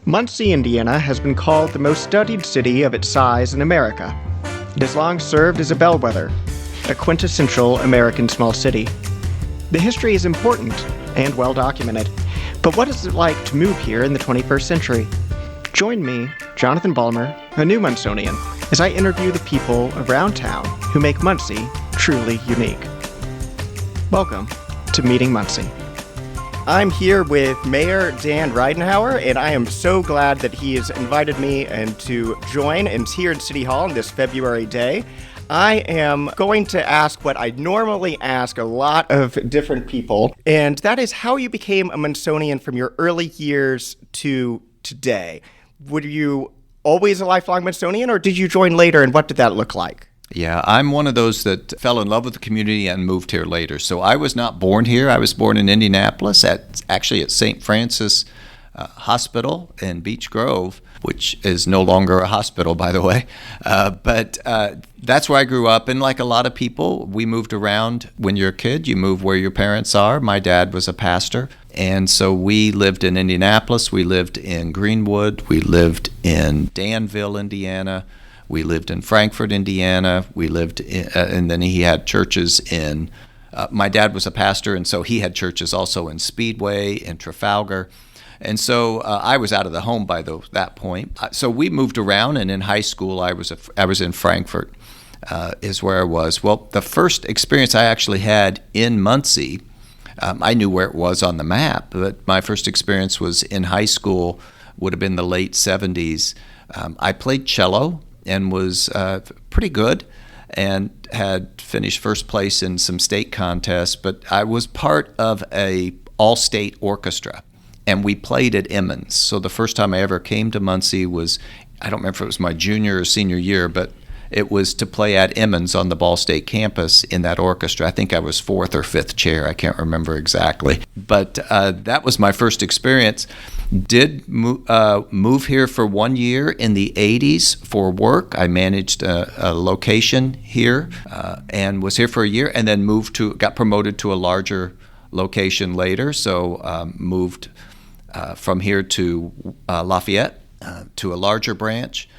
Muncie, Indiana has been called the most studied city of its size in America. It has long served as a bellwether, a quintessential American small city. The history is important and well documented, but what is it like to move here in the 21st century? Join me, Jonathan Balmer, a new Munsonian, as I interview the people around town who make Muncie truly unique. Welcome to Meeting Muncie. I'm here with Mayor Dan Ridenour, and I am so glad that he has invited me and to join and here in City Hall on this February day. I am going to ask what I normally ask a lot of different people, and that is how you became a Munsonian from your early years to today. Were you always a lifelong Munsonian, or did you join later, and what did that look like? Yeah, I'm one of those that fell in love with the community and moved here later. So I was not born here. I was born in Indianapolis, at St. Francis Hospital in Beech Grove, which is no longer a hospital, by the way. But that's where I grew up. And like a lot of people, we moved around. When you're a kid, you move where your parents are. My dad was a pastor. And so we lived in Indianapolis. We lived in Greenwood. We lived in Danville, Indiana. We lived in Frankfort, Indiana. We lived in, and then he had churches in, my dad was a pastor, and so he had churches also in Speedway and Trafalgar. And so I was out of the home by that point. So we moved around, and in high school I was in Frankfort, is where I was. Well, the first experience I actually had in Muncie, I knew where it was on the map, but my first experience was in high school, would have been the late 70s. I played cello and was pretty good and had finished first place in some state contests, but I was part of a all-state orchestra, and we played at Emmons. So the first time I ever came to Muncie was, I don't remember if it was my junior or senior year, but it was to play at Emmons on the Ball State campus in that orchestra. I think I was fourth or fifth chair. I can't remember exactly. But that was my first experience. Did move here for 1 year in the 80s for work. I managed a location here and was here for a year, and then got promoted to a larger location later. So moved from here to Lafayette to a larger branch.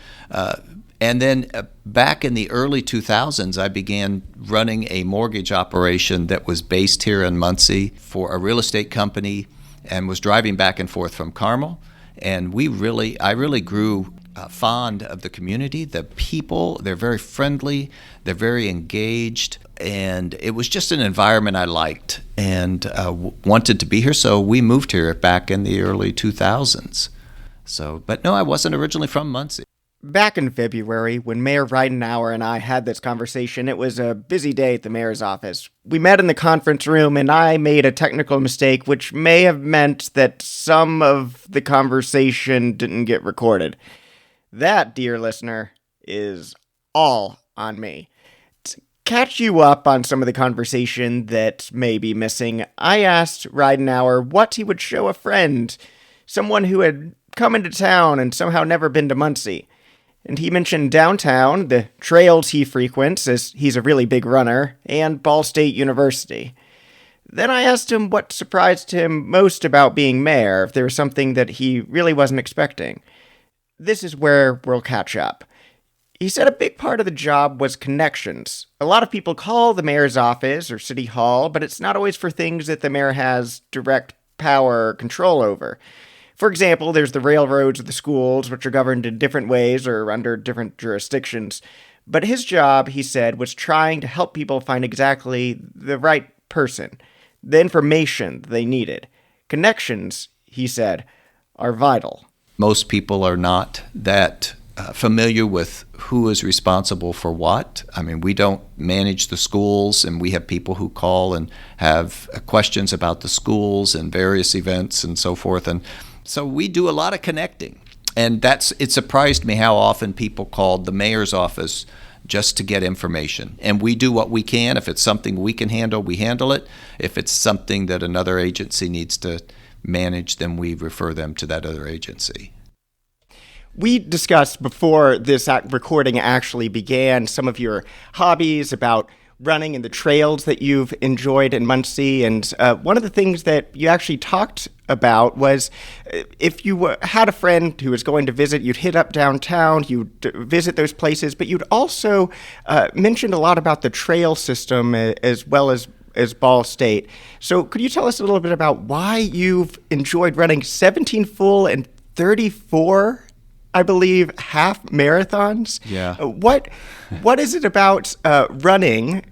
And then back in the early 2000s, I began running a mortgage operation that was based here in Muncie for a real estate company, and was driving back and forth from Carmel. And I really grew fond of the community. The people, they're very friendly, they're very engaged, and it was just an environment I liked and wanted to be here. So we moved here back in the early 2000s. But no, I wasn't originally from Muncie. Back in February, when Mayor Ridenour and I had this conversation, it was a busy day at the mayor's office. We met in the conference room, and I made a technical mistake, which may have meant that some of the conversation didn't get recorded. That, dear listener, is all on me. To catch you up on some of the conversation that may be missing, I asked Ridenour what he would show a friend, someone who had come into town and somehow never been to Muncie. And he mentioned downtown, the trails he frequents, as he's a really big runner, and Ball State University. Then I asked him what surprised him most about being mayor, if there was something that he really wasn't expecting. This is where we'll catch up. He said a big part of the job was connections. A lot of people call the mayor's office or city hall, but it's not always for things that the mayor has direct power or control over. For example, there's the railroads or the schools, which are governed in different ways or under different jurisdictions. But his job, he said, was trying to help people find exactly the right person, the information they needed. Connections, he said, are vital. Most people are not that familiar with who is responsible for what. I mean, we don't manage the schools, and we have people who call and have questions about the schools and various events and so forth. And so we do a lot of connecting, and it surprised me how often people called the mayor's office just to get information. And we do what we can. If it's something we can handle, we handle it. If it's something that another agency needs to manage, then we refer them to that other agency. We discussed before this recording actually began some of your hobbies, about running and the trails that you've enjoyed in Muncie. And one of the things that you actually talked about was if you had a friend who was going to visit, you'd hit up downtown, you'd visit those places, but you'd also mentioned a lot about the trail system as well as Ball State. So could you tell us a little bit about why you've enjoyed running 17 full and 34, I believe, half marathons? Yeah. What is it about running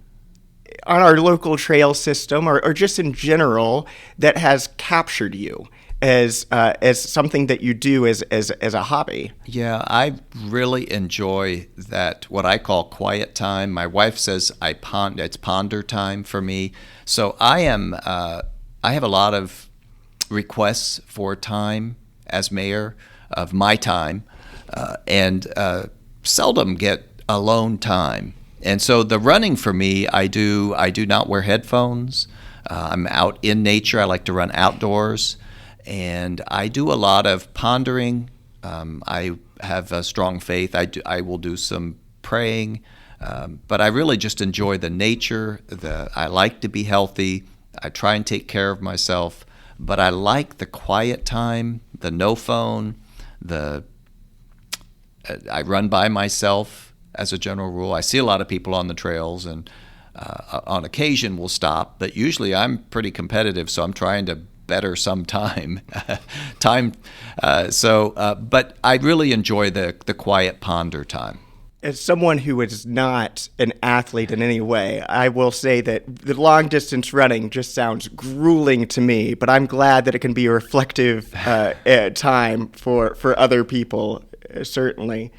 on our local trail system or just in general that has captured you as something that you do as a hobby? Yeah, I really enjoy that, what I call quiet time. My wife says it's ponder time for me. So I have a lot of requests for time as mayor of my time, and seldom get alone time. And so the running for me, I do not wear headphones. I'm out in nature. I like to run outdoors. And I do a lot of pondering. I have a strong faith. I will do some praying. But I really just enjoy the nature. I like to be healthy. I try and take care of myself. But I like the quiet time, the no phone, I run by myself as a general rule. I see a lot of people on the trails, and on occasion will stop, but usually I'm pretty competitive, so I'm trying to better some time. But I really enjoy the quiet ponder time. As someone who is not an athlete in any way, I will say that the long distance running just sounds grueling to me, but I'm glad that it can be a reflective time for other people, certainly.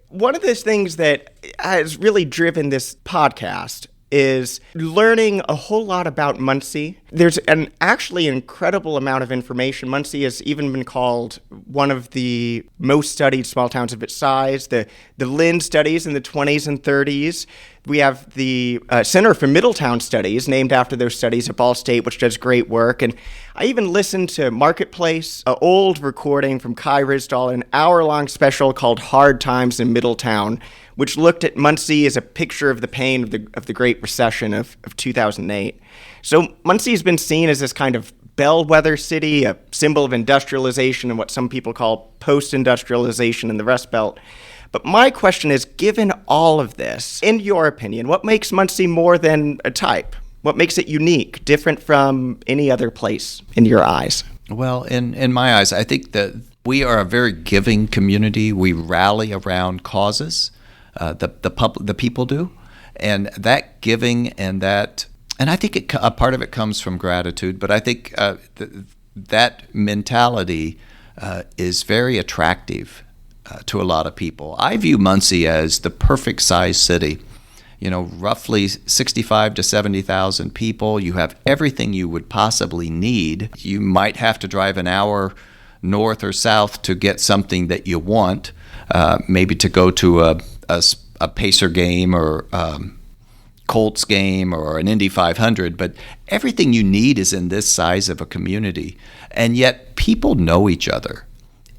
One of those things that has really driven this podcast is learning a whole lot about Muncie. There's an actually incredible amount of information. Muncie has even been called one of the most studied small towns of its size. The Lynn studies in the 20s and 30s. We have the Center for Middletown Studies, named after those studies at Ball State, which does great work. And I even listened to Marketplace, an old recording from Kai Risdall, an hour-long special called Hard Times in Middletown, which looked at Muncie as a picture of the pain of the Great Recession of 2008. So Muncie has been seen as this kind of bellwether city, a symbol of industrialization and what some people call post-industrialization in the Rust Belt. But my question is, given all of this, in your opinion, what makes Muncie more than a type? What makes it unique, different from any other place in your eyes? Well, in my eyes, I think that we are a very giving community. We rally around causes. The people do, and that giving and I think a part of it comes from gratitude. But I think that mentality is very attractive to a lot of people. I view Muncie as the perfect size city. Roughly 65 to 70,000 people. You have everything you would possibly need. You might have to drive an hour north or south to get something that you want, maybe to go to a Pacer game or Colts game or an Indy 500, but everything you need is in this size of a community. And yet people know each other,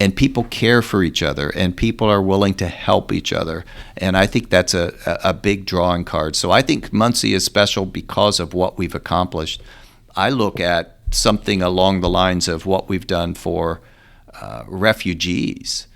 and people care for each other, and people are willing to help each other. And I think that's a big drawing card. So I think Muncie is special because of what we've accomplished. I look at something along the lines of what we've done for refugees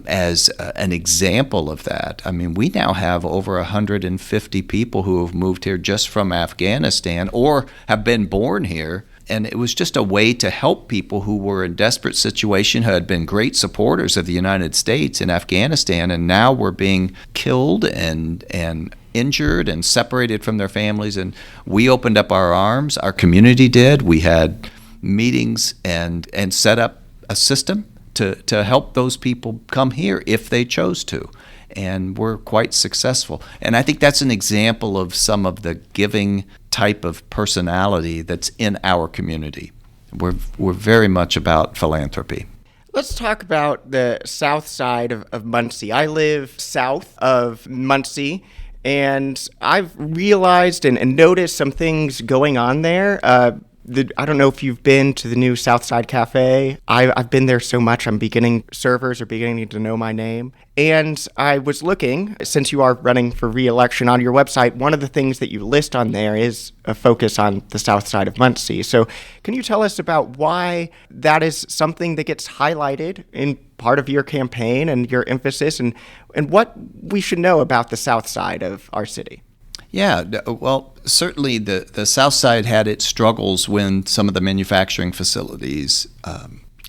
as an example of that. I mean, we now have over 150 people who have moved here just from Afghanistan or have been born here. And it was just a way to help people who were in desperate situation, who had been great supporters of the United States in Afghanistan, and now were being killed and injured and separated from their families. And we opened up our arms, our community did. We had meetings and set up a system to help those people come here if they chose to. And we're quite successful. And I think that's an example of some of the giving type of personality that's in our community. We're very much about philanthropy. Let's talk about the south side of Muncie. I live south of Muncie, and I've realized and noticed some things going on there. I don't know if you've been to the new Southside Cafe. I've been there so much, servers are beginning to know my name. And I was looking, since you are running for re-election on your website, one of the things that you list on there is a focus on the south side of Muncie. So can you tell us about why that is something that gets highlighted in part of your campaign and your emphasis, and what we should know about the south side of our city? Yeah, well, certainly the South Side had its struggles when some of the manufacturing facilities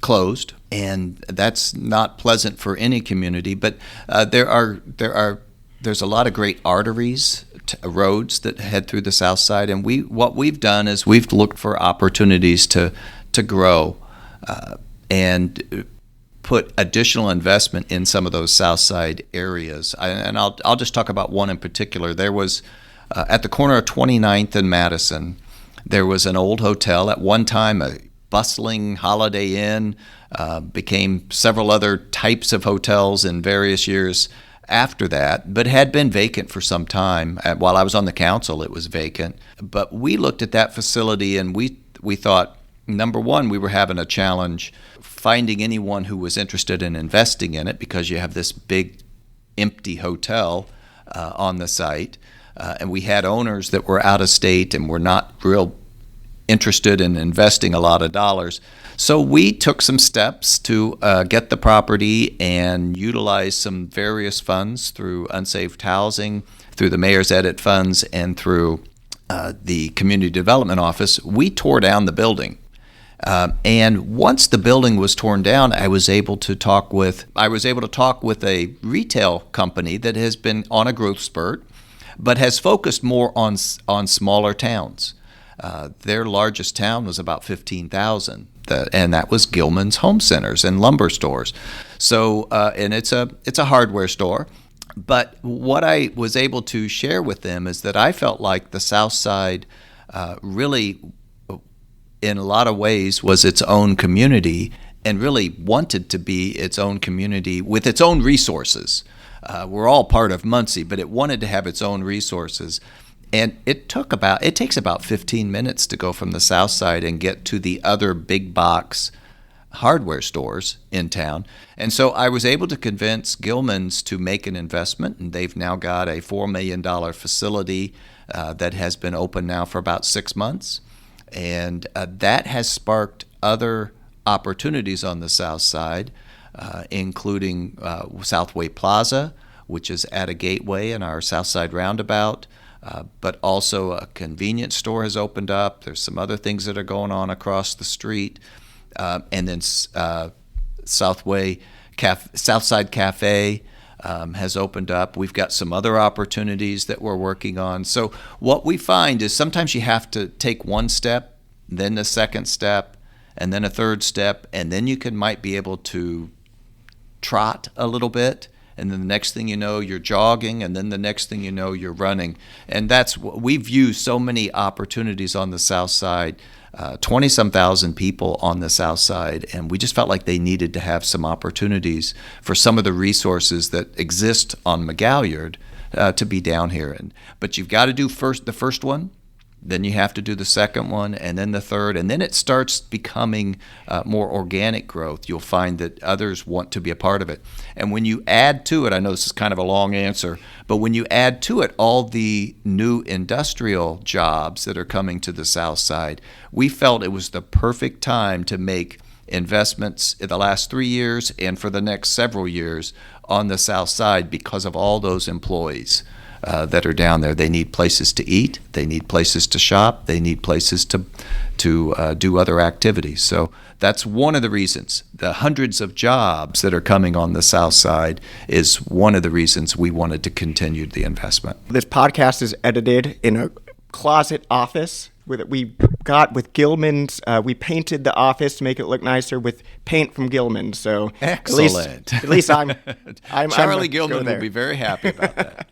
closed, and that's not pleasant for any community. But there's a lot of great arteries, roads that head through the South Side, and what we've done is we've looked for opportunities to grow and put additional investment in some of those South Side areas. And I'll just talk about one in particular. There was at the corner of 29th and Madison, there was an old hotel. At one time, a bustling Holiday Inn, became several other types of hotels in various years after that, but had been vacant for some time. While I was on the council, it was vacant. But we looked at that facility and we thought, number one, we were having a challenge finding anyone who was interested in investing in it because you have this big empty hotel on the site. And we had owners that were out of state and were not real interested in investing a lot of dollars. So we took some steps to get the property and utilize some various funds through unsaved housing, through the mayor's edit funds, and through the community development office. We tore down the building. And once the building was torn down, I was able to talk with a retail company that has been on a growth spurt, but has focused more on smaller towns. Their largest town was about 15,000, and that was Gilman's Home Centers and lumber stores. So, and it's a hardware store. But what I was able to share with them is that I felt like the South Side really, in a lot of ways, was its own community and really wanted to be its own community with its own resources. We're all part of Muncie, but it wanted to have its own resources. And it takes about 15 minutes to go from the South Side and get to the other big box hardware stores in town. And so I was able to convince Gilman's to make an investment, and they've now got a $4 million facility that has been open now for about 6 months. And that has sparked other opportunities on the South Side, including Southway Plaza, which is at a gateway in our South Side roundabout, but also a convenience store has opened up. There's some other things that are going on across the street. And then Southside Cafe has opened up. We've got some other opportunities that we're working on. So what we find is sometimes you have to take one step, then the second step, and then a third step, and then you might be able to trot a little bit, and then the next thing you know, you're jogging, and then the next thing you know, you're running. And that's what we view so many opportunities on the South Side, 20-some thousand people on the South Side, and we just felt like they needed to have some opportunities for some of the resources that exist on McGalliard to be down here. But you've got to do the first one, then you have to do the second one, and then the third, and then it starts becoming more organic growth. You'll find that others want to be a part of it. And when you add to it, I know this is kind of a long answer, but when you add to it all the new industrial jobs that are coming to the South Side, we felt it was the perfect time to make investments in the last 3 years and for the next several years on the South Side because of all those employees that are down there. They need places to eat, they need places to shop, they need places to do other activities. So that's one of the reasons. The hundreds of jobs that are coming on the South Side is one of the reasons we wanted to continue the investment. This podcast is edited in a closet office that we got with Gilman's. We painted the office to make it look nicer with paint from Gilman's. So excellent. At least I'm Charlie Gilman will be very happy about that.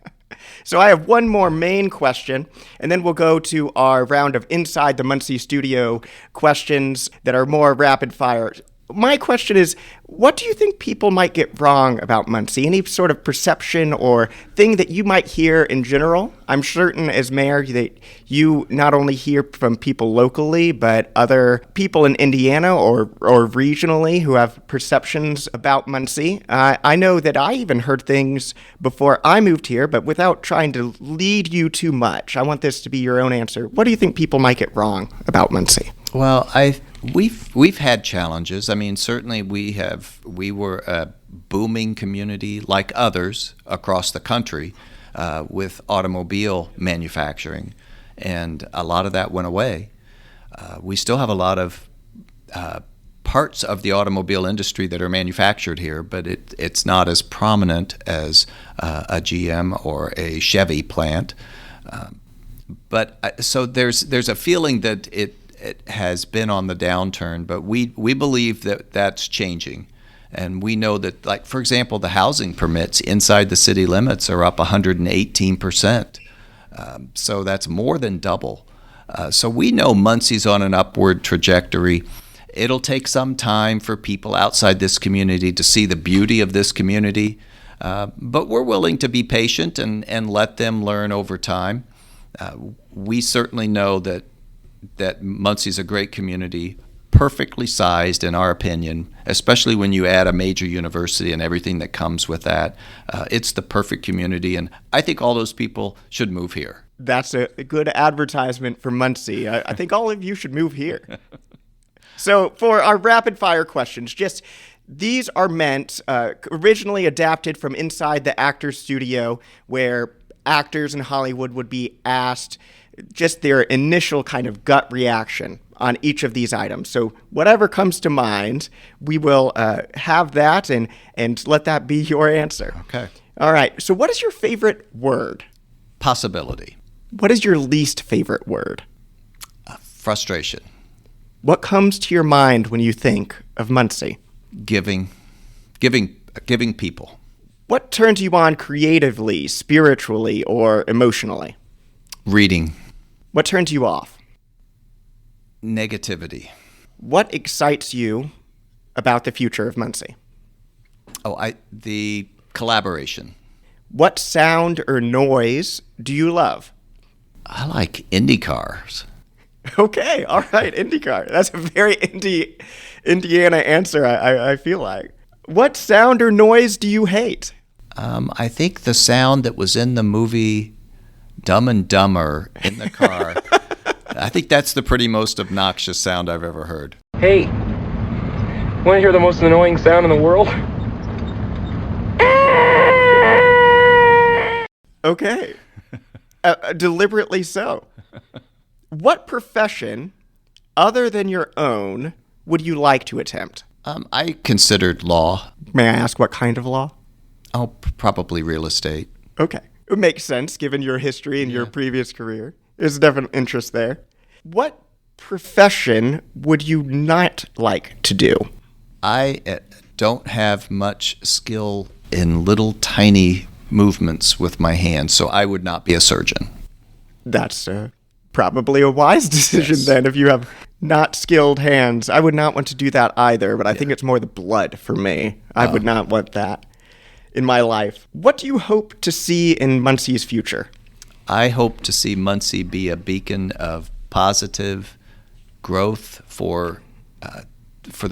So I have one more main question, and then we'll go to our round of Inside the Muncie Studio questions that are more rapid fire. My question is, what do you think people might get wrong about Muncie? Any sort of perception or thing that you might hear in general? I'm certain as mayor that you not only hear from people locally, but other people in Indiana or regionally who have perceptions about Muncie. I know that I even heard things before I moved here, but without trying to lead you too much, I want this to be your own answer. What do you think people might get wrong about Muncie? Well, we've had challenges. I mean, certainly we were a booming community like others across the country with automobile manufacturing, and a lot of that went away. We still have a lot of parts of the automobile industry that are manufactured here, but it's not as prominent as a GM or a Chevy plant. So there's a feeling that it has been on the downturn, but we believe that that's changing. And we know that, like, for example, the housing permits inside the city limits are up 118%. So that's more than double. So we know Muncie's on an upward trajectory. It'll take some time for people outside this community to see the beauty of this community, but we're willing to be patient and let them learn over time. We certainly know that Muncie's a great community, perfectly sized in our opinion, especially when you add a major university and everything that comes with that. It's the perfect community, and I think all those people should move here. That's a good advertisement for Muncie. I think all of you should move here. So for our rapid fire questions, these are meant, originally adapted from inside the actor's studio, where actors in Hollywood would be asked just their initial kind of gut reaction on each of these items. So whatever comes to mind, we will have that and let that be your answer. Okay. All right. So what is your favorite word? Possibility. What is your least favorite word? Frustration. What comes to your mind when you think of Muncie? Giving people. What turns you on creatively, spiritually, or emotionally? Reading. What turns you off? Negativity. What excites you about the future of Muncie? The collaboration. What sound or noise do you love? I like Indy cars. Okay, all right, IndyCar. That's a very Indiana answer, I feel like. What sound or noise do you hate? I think the sound that was in the movie Dumb and Dumber in the car. I think that's the pretty most obnoxious sound I've ever heard. Hey, want to hear the most annoying sound in the world? Okay. Deliberately so. What profession, other than your own, would you like to attempt? I considered law. May I ask what kind of law? Oh, probably real estate. Okay. It makes sense given your history and your previous career. There's definite interest there. What profession would you not like to do? I don't have much skill in little tiny movements with my hands, so I would not be a surgeon. That's probably a wise decision then if you have not skilled hands. I would not want to do that either, but I think it's more the blood for me. I would not want that in my life. What do you hope to see in Muncie's future? I hope to see Muncie be a beacon of positive growth for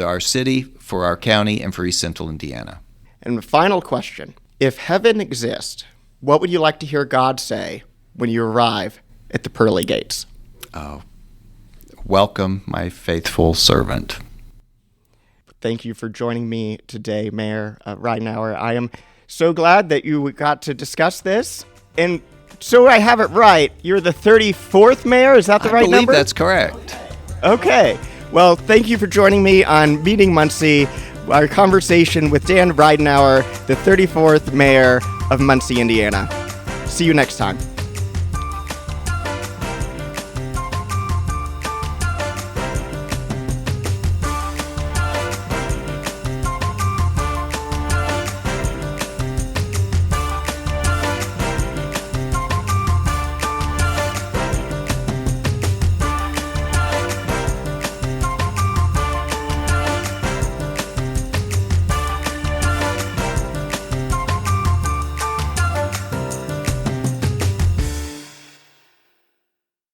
our city, for our county, and for East Central Indiana. And the final question. If heaven exists, what would you like to hear God say when you arrive at the pearly gates? Welcome, my faithful servant. Thank you for joining me today, Mayor Ridenour. I am so glad that you got to discuss this. And so I have it right, you're the 34th mayor? Is that the right number? I believe that's correct. Okay. Well, thank you for joining me on Meeting Muncie, our conversation with Dan Ridenour, the 34th mayor of Muncie, Indiana. See you next time.